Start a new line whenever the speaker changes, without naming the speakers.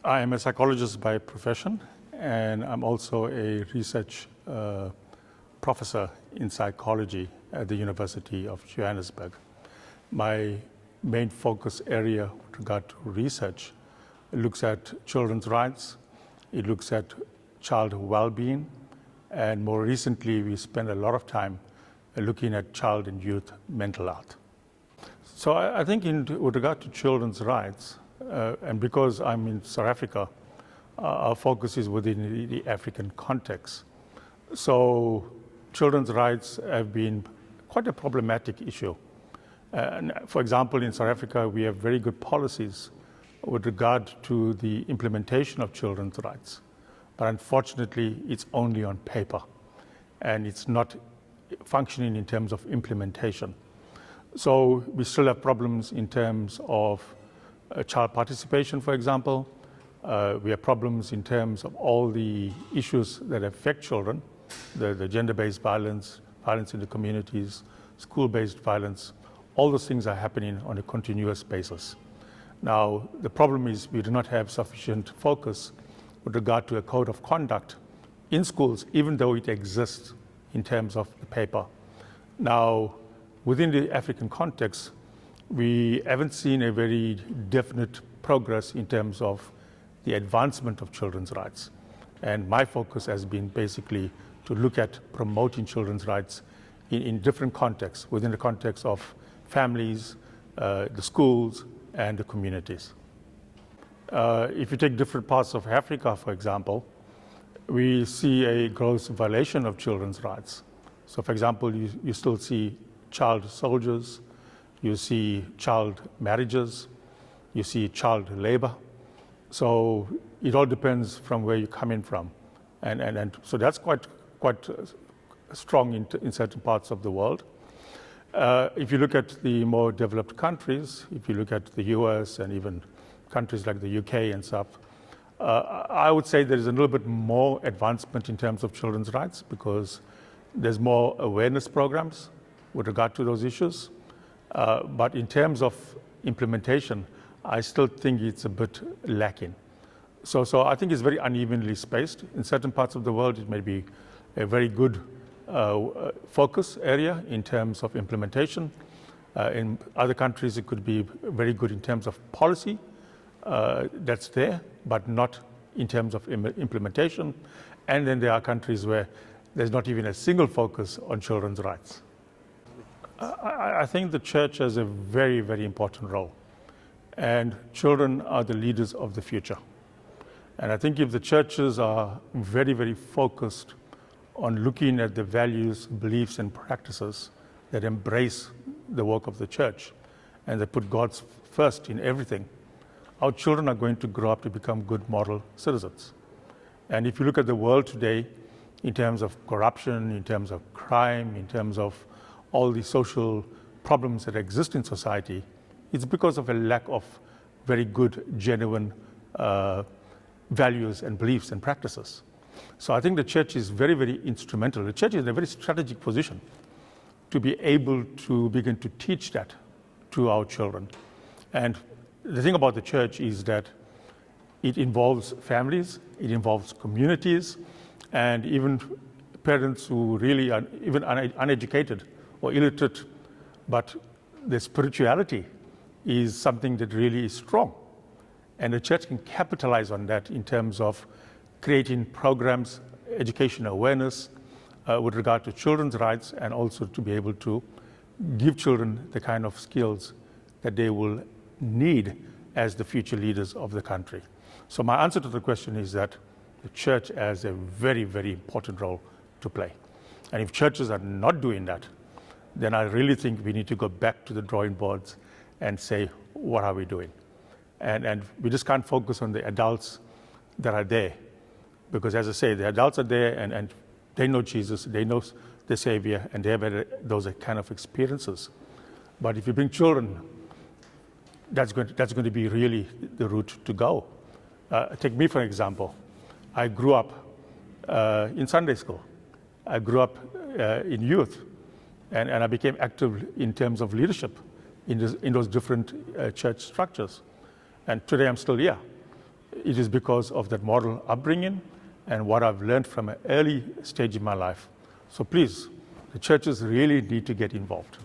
I am a psychologist by profession, and I'm also a research professor in psychology at the University of Johannesburg. My main focus area with regard to research looks at children's rights, it looks at child well-being, and more recently we spend a lot of time looking at child and youth mental health. So I think with regard to children's rights, and because I'm in South Africa, our focus is within the African context. So children's rights have been quite a problematic issue. For example, in South Africa, we have very good policies with regard to the implementation of children's rights. But unfortunately, it's only on paper, and it's not functioning in terms of implementation. So we still have problems in terms of child participation, for example. We have problems in terms of all the issues that affect children, the gender-based violence, violence in the communities, school-based violence. All those things are happening on a continuous basis. Now, the problem is we do not have sufficient focus with regard to a code of conduct in schools, even though it exists in terms of the paper. Now, within the African context, we haven't seen a very definite progress in terms of the advancement of children's rights. And my focus has been basically to look at promoting children's rights in different contexts, within the context of families, the schools, and the communities. If you take different parts of Africa, for example, we see a gross violation of children's rights. So, for example, you still see child soldiers, you see child marriages, you see child labor. So it all depends from where you're coming from. And so that's quite strong in certain parts of the world. If you look at the more developed countries, if you look at the US and even countries like the UK and stuff, I would say there is a little bit more advancement in terms of children's rights because there's more awareness programs with regard to those issues. But in terms of implementation, I still think it's a bit lacking. So I think it's very unevenly spaced. In certain parts of the world, it may be a very good focus area in terms of implementation. In other countries, it could be very good in terms of policy that's there, but not in terms of implementation. And then there are countries where there's not even a single focus on children's rights. I think the church has a very, very important role. And children are the leaders of the future. And I think if the churches are very, very focused on looking at the values, beliefs, and practices that embrace the work of the church and that put God first in everything, our children are going to grow up to become good moral citizens. And if you look at the world today, in terms of corruption, in terms of crime, in terms of all the social problems that exist in society, it's because of a lack of very good, genuine values and beliefs and practices. So I think the church is very, very instrumental. The church is in a very strategic position to be able to begin to teach that to our children. And the thing about the church is that it involves families, it involves communities, and even parents who really are even uneducated or illiterate, but the spirituality is something that really is strong. And the church can capitalize on that in terms of creating programs, education awareness with regard to children's rights, and also to be able to give children the kind of skills that they will need as the future leaders of the country. So my answer to the question is that the church has a very, very important role to play. And if churches are not doing that, then I really think we need to go back to the drawing boards and say, what are we doing? And we just can't focus on the adults that are there. Because as I say, the adults are there and they know Jesus, they know the Savior, and they have had those kind of experiences. But if you bring children, that's going to be really the route to go. Take me, for example. I grew up in Sunday school. I grew up in youth. And I became active in terms of leadership in those different church structures. And today I'm still here. it is because of that moral upbringing and what I've learned from an early stage in my life. So please, the churches really need to get involved.